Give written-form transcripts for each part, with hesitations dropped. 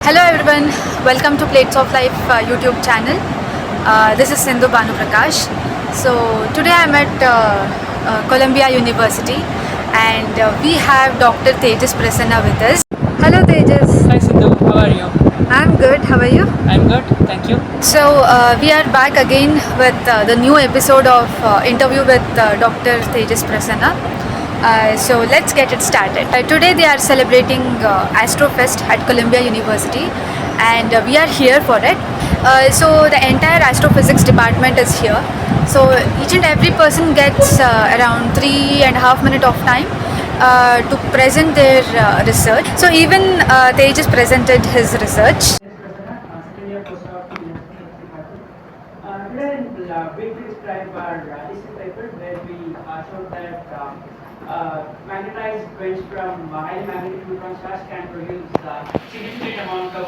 Hello everyone, welcome to Plates of Life YouTube channel. This is Sindhu Banu Prakash. So today I'm at Columbia University and we have Dr. Tejas Prasanna with us. Hello Tejas. Hi Sindhu, how are you? I'm good, how are you? I'm good, thank you. So we are back again with the new episode of interview with Dr. Tejas Prasanna. So let's get it started. Today they are celebrating Astrofest at Columbia University and we are here for it. So the entire astrophysics department is here. So each and every person gets around 3.5 minutes of time to present their research. So even Tejas presented his research. Second year postdoc to University of Chicago. Today I'll briefly describe our recent paper where we showed that magnetized winds from highly magnetic neutron stars can produce significant amount of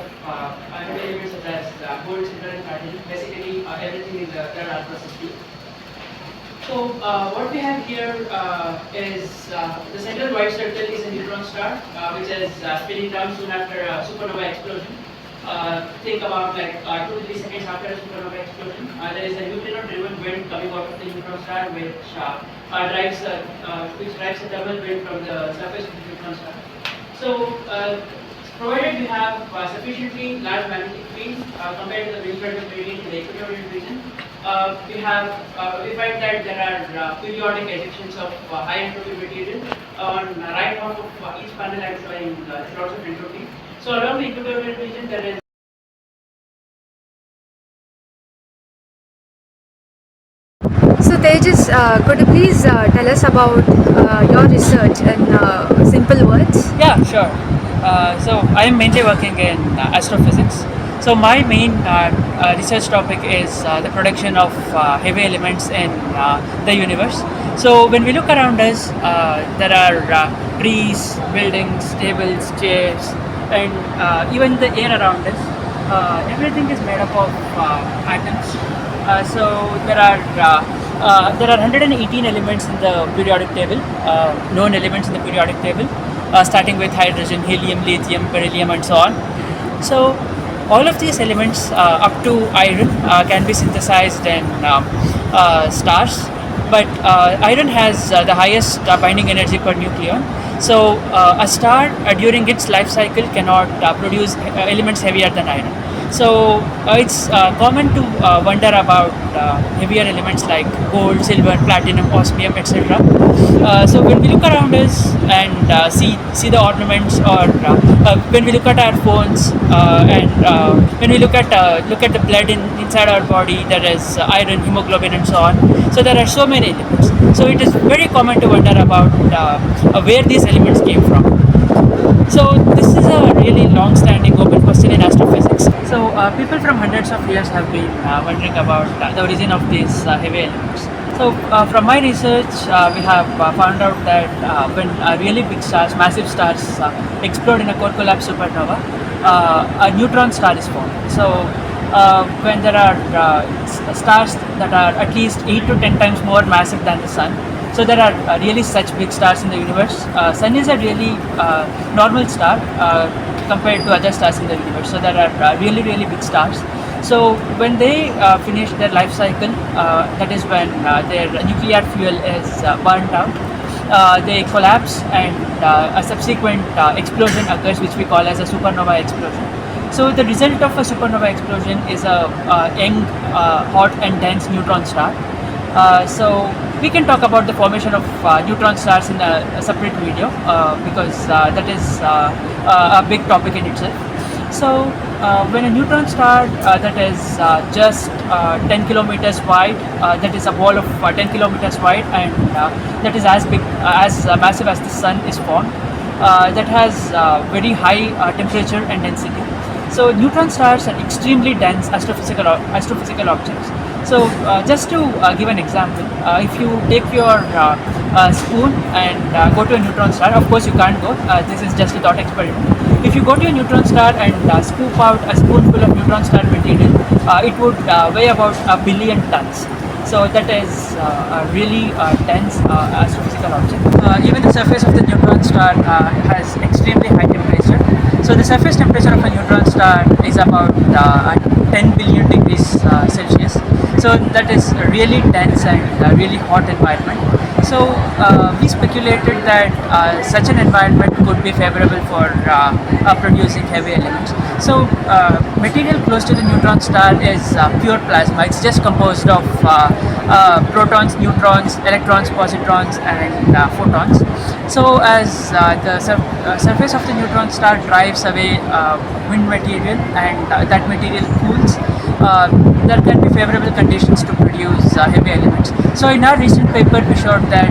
heavy elements such as gold, silver, and platinum. Basically, everything in the third alpha system. So what we have here is the central white circle is a neutron star which is spinning down soon after a supernova explosion. Think about like 2 to 3 seconds after a supernova explosion. There is a neutrino-driven wind coming out of the neutron star which drives a thermal wind from the surface of the neutron star. So provided we have sufficiently large magnetic field compared to the wind current gradient in the equatorial region, we find that there are periodic ejections of high entropy material on right half of each panel and showing lots of entropy. So around the equatorial region there is So Tejas, could you please tell us about your research in simple words? Yeah, sure. So I am mainly working in astrophysics. So my main research topic is the production of heavy elements in the universe. So when we look around us, there are trees, buildings, tables, chairs, and even the air around us. Everything is made up of atoms. So there are 118 elements in the periodic table, known elements in the periodic table, starting with hydrogen, helium, lithium, beryllium, and so on. So all of these elements up to iron can be synthesized in stars, but iron has the highest binding energy per nucleon. So a star during its life cycle cannot produce elements heavier than iron. So it's common to wonder about heavier elements like gold, silver, platinum, osmium, etc. So when we look around us and see the ornaments, or when we look at our phones and when we look at the blood inside our body, there is iron, hemoglobin, and so on. So there are so many elements. So it is very common to wonder about where these elements came from. So this is a really long-standing open question in astrophysics. So people from hundreds of years have been wondering about the origin of these heavy elements. So from my research, we have found out that when really big stars, massive stars explode in a core collapse supernova, a neutron star is formed. So when there are stars that are at least 8 to 10 times more massive than the sun, so there are really such big stars in the universe. Sun is a really normal star compared to other stars in the universe. So there are really big stars. So when they finish their life cycle, that is when their nuclear fuel is burnt out, they collapse and a subsequent explosion occurs, which we call as a supernova explosion. So the result of a supernova explosion is a young, hot and dense neutron star. So we can talk about the formation of neutron stars in a separate video because that is a big topic in itself. So when a neutron star that is just 10 kilometers wide, that is a ball of 10 kilometers wide, and that is as big, as massive as the sun is formed, that has very high temperature and density. So neutron stars are extremely dense astrophysical objects. So just to give an example, if you take your spoon and go to a neutron star, of course you can't go, this is just a thought experiment. If you go to a neutron star and scoop out a spoonful of neutron star material, it would weigh about 1 billion tons. So that is a really dense astrophysical object. Even the surface of the neutron star has extremely high temperature. So the surface temperature of a neutron star is about 10 billion degrees Celsius. So that is a really dense and really hot environment. So we speculated that such an environment could be favorable for producing heavy elements. So material close to the neutron star is pure plasma. It's just composed of protons, neutrons, electrons, positrons, and photons. So as the surface of the neutron star drives away wind material, and that material cools, there can be favorable conditions to produce heavy elements. So in our recent paper, we showed that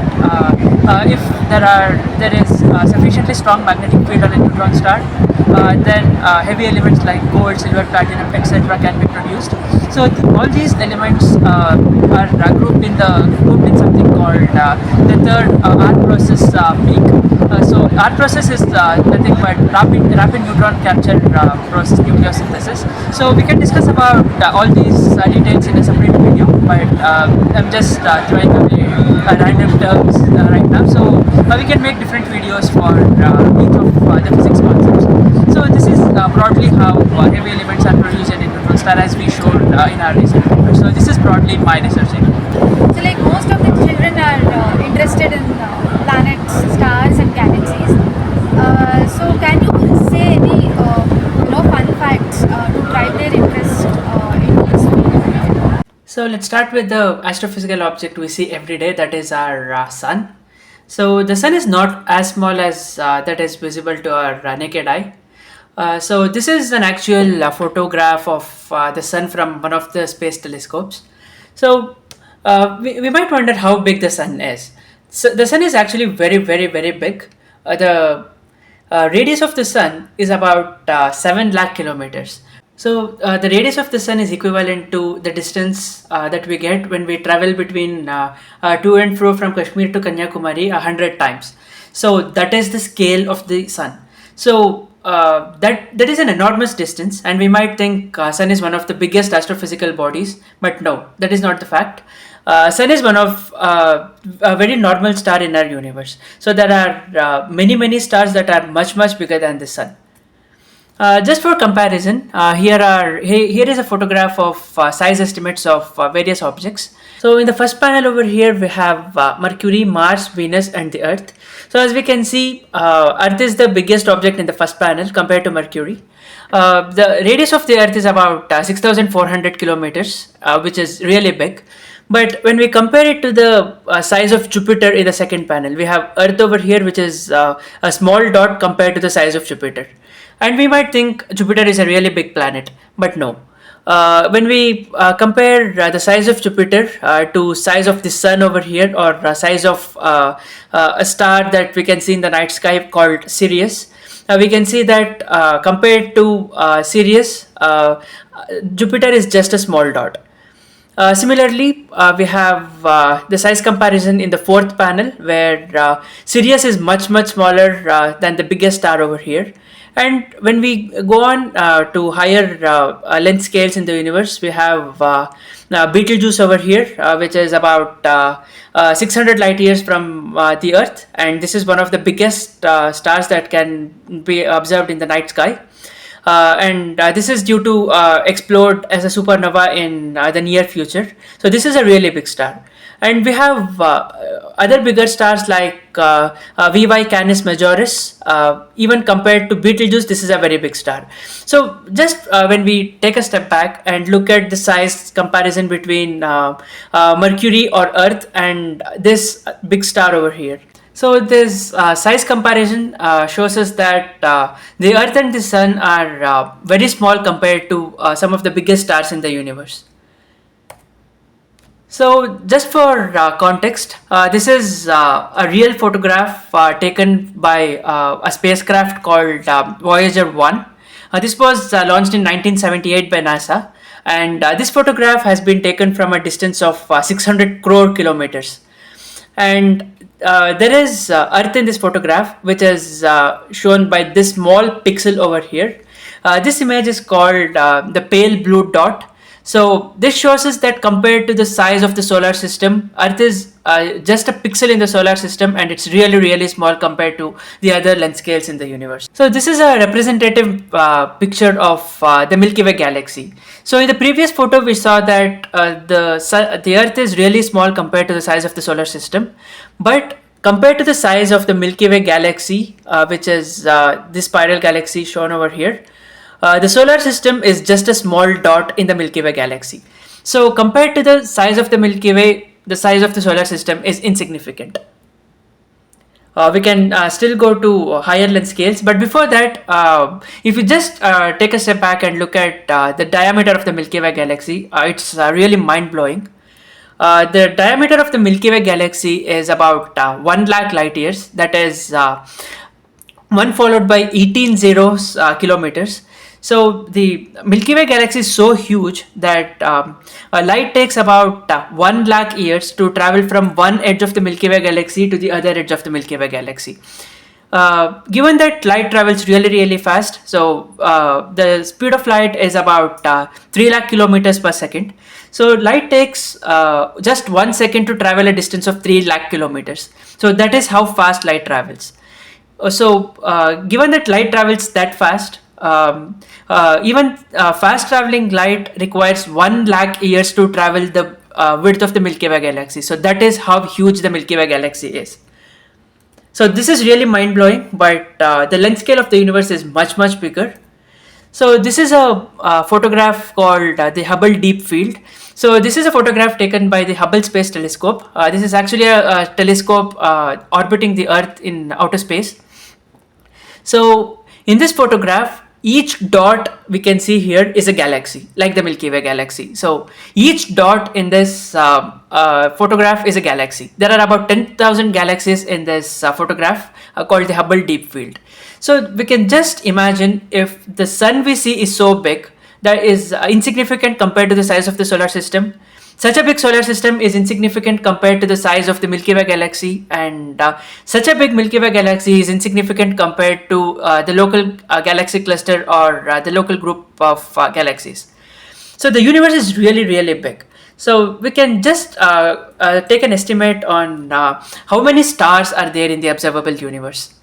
if there is sufficiently strong magnetic field on a neutron star, then heavy elements like gold, silver, platinum, etc. can be produced. So all these elements are grouped in something called the third art process peak. So art process is nothing but rapid neutron capture process, nucleosynthesis. So we can discuss about all these details in a separate video, but I'm just throwing away random terms right now. So we can make different videos for each of the physics concepts. So this is broadly how heavy elements are produced in a neutron star, as we showed in our recent paper. So this is broadly my research area. So like most of the children are interested in planets, stars and galaxies. So can you say any fun facts to drive their interest into this field? So let's start with the astrophysical object we see every day, that is our sun. So the sun is not as small as that is visible to our naked eye. So this is an actual photograph of the sun from one of the space telescopes. So we might wonder how big the sun is. So the sun is actually very, very, very big. The radius of the sun is about 7 lakh kilometers. So the radius of the sun is equivalent to the distance that we get when we travel between to and fro from Kashmir to Kanyakumari 100 times. So that is the scale of the sun. So that is an enormous distance, and we might think sun is one of the biggest astrophysical bodies, but no, that is not the fact. Sun is one of a very normal star in our universe. So there are many stars that are much bigger than the sun. Just for comparison, here is a photograph of size estimates of various objects. So in the first panel over here, we have Mercury, Mars, Venus, and the Earth. So as we can see, Earth is the biggest object in the first panel compared to Mercury. The radius of the Earth is about 6,400 kilometers, which is really big. But when we compare it to the size of Jupiter in the second panel, we have Earth over here, which is a small dot compared to the size of Jupiter. And we might think Jupiter is a really big planet, but no. When we compare the size of Jupiter to size of the sun over here, or size of a star that we can see in the night sky called Sirius, we can see that compared to Sirius, Jupiter is just a small dot. Similarly, we have the size comparison in the fourth panel, where Sirius is much smaller than the biggest star over here. And when we go on to higher length scales in the universe, we have Betelgeuse over here, which is about 600 light years from the Earth, and this is one of the biggest stars that can be observed in the night sky. And this is due to explode as a supernova in the near future. So this is a really big star. And we have other bigger stars like VY Canis Majoris. Even compared to Betelgeuse, this is a very big star. So just when we take a step back and look at the size comparison between Mercury or Earth and this big star over here. So this size comparison shows us that the Earth and the Sun are very small compared to some of the biggest stars in the universe. So just for context, this is a real photograph taken by a spacecraft called Voyager 1. This was launched in 1978 by NASA, and this photograph has been taken from a distance of 600 crore kilometers. And there is Earth in this photograph, which is shown by this small pixel over here. This image is called the pale blue dot. So this shows us that compared to the size of the solar system, Earth is just a pixel in the solar system, and it's really, really small compared to the other length scales in the universe. So this is a representative picture of the Milky Way galaxy. So in the previous photo, we saw that the Earth is really small compared to the size of the solar system, but compared to the size of the Milky Way galaxy, which is this spiral galaxy shown over here, the solar system is just a small dot in the Milky Way galaxy. So compared to the size of the Milky Way, the size of the solar system is insignificant. We can still go to higher length scales, but before that, if you just take a step back and look at the diameter of the Milky Way galaxy, it's really mind-blowing. The diameter of the Milky Way galaxy is about 1 lakh light years, that is 1 followed by 18 zeros kilometers. So the Milky Way galaxy is so huge that light takes about 1 lakh years to travel from one edge of the Milky Way galaxy to the other edge of the Milky Way galaxy. Given that light travels really, really fast, so the speed of light is about 3 lakh kilometers per second. So light takes just 1 second to travel a distance of 3 lakh kilometers. So that is how fast light travels. So given that light travels that fast, even fast traveling light requires 1 lakh years to travel the width of the Milky Way galaxy. So that is how huge the Milky Way galaxy is. So this is really mind-blowing, but the length scale of the universe is much, much bigger. So this is a photograph called the Hubble Deep Field. So this is a photograph taken by the Hubble Space Telescope. This is actually a telescope orbiting the Earth in outer space. So in this photograph, each dot we can see here is a galaxy, like the Milky Way galaxy. So each dot in this photograph is a galaxy. There are about 10,000 galaxies in this photograph called the Hubble Deep Field. So we can just imagine if the sun we see is so big, that is insignificant compared to the size of the solar system. Such a big solar system is insignificant compared to the size of the Milky Way galaxy, and such a big Milky Way galaxy is insignificant compared to the local galaxy cluster or the local group of galaxies. So the universe is really, really big. So we can just take an estimate on how many stars are there in the observable universe.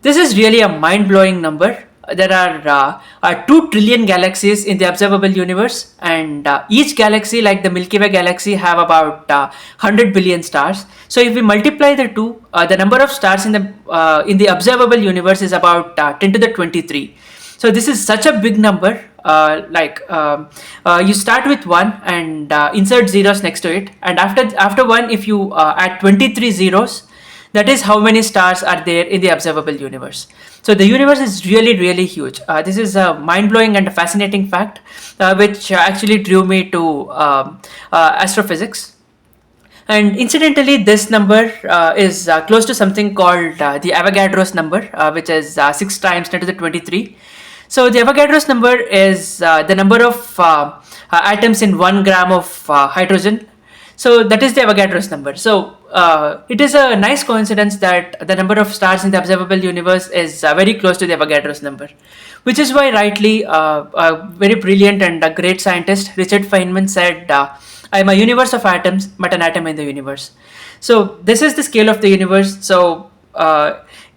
This is really a mind-blowing number. There are 2 trillion galaxies in the observable universe, and each galaxy, like the Milky Way galaxy, have about 100 billion stars. So if we multiply the two, the number of stars in the observable universe is about 10 to the 23. So this is such a big number. You start with 1 and insert zeros next to it, and after 1, if you add 23 zeros, that is how many stars are there in the observable universe. So the universe is really, really huge. This is a mind-blowing and a fascinating fact, which actually drew me to astrophysics. And incidentally, this number is close to something called the Avogadro's number, which is 6 times 10 to the 23. So the Avogadro's number is the number of atoms in 1 gram of hydrogen. So that is the Avogadro's number. So it is a nice coincidence that the number of stars in the observable universe is very close to the Avogadro's number, which is why rightly a very brilliant and a great scientist, Richard Feynman, said, I am a universe of atoms, but an atom in the universe. So this is the scale of the universe. So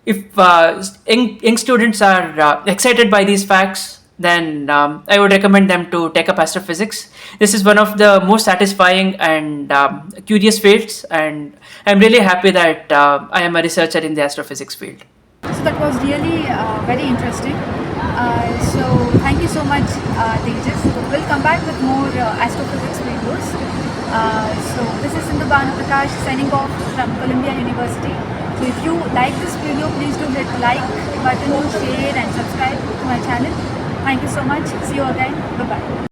if young students are excited by these facts, then I would recommend them to take up astrophysics. This is one of the most satisfying and curious fields, and I'm really happy that I am a researcher in the astrophysics field. So that was really very interesting. So thank you so much, Tejas. We'll come back with more astrophysics videos. So this is Sindhu Banu Prakash signing off from Columbia University. So if you like this video, please do hit like button, share and subscribe to my channel. Thank you so much. See you again. Bye-bye.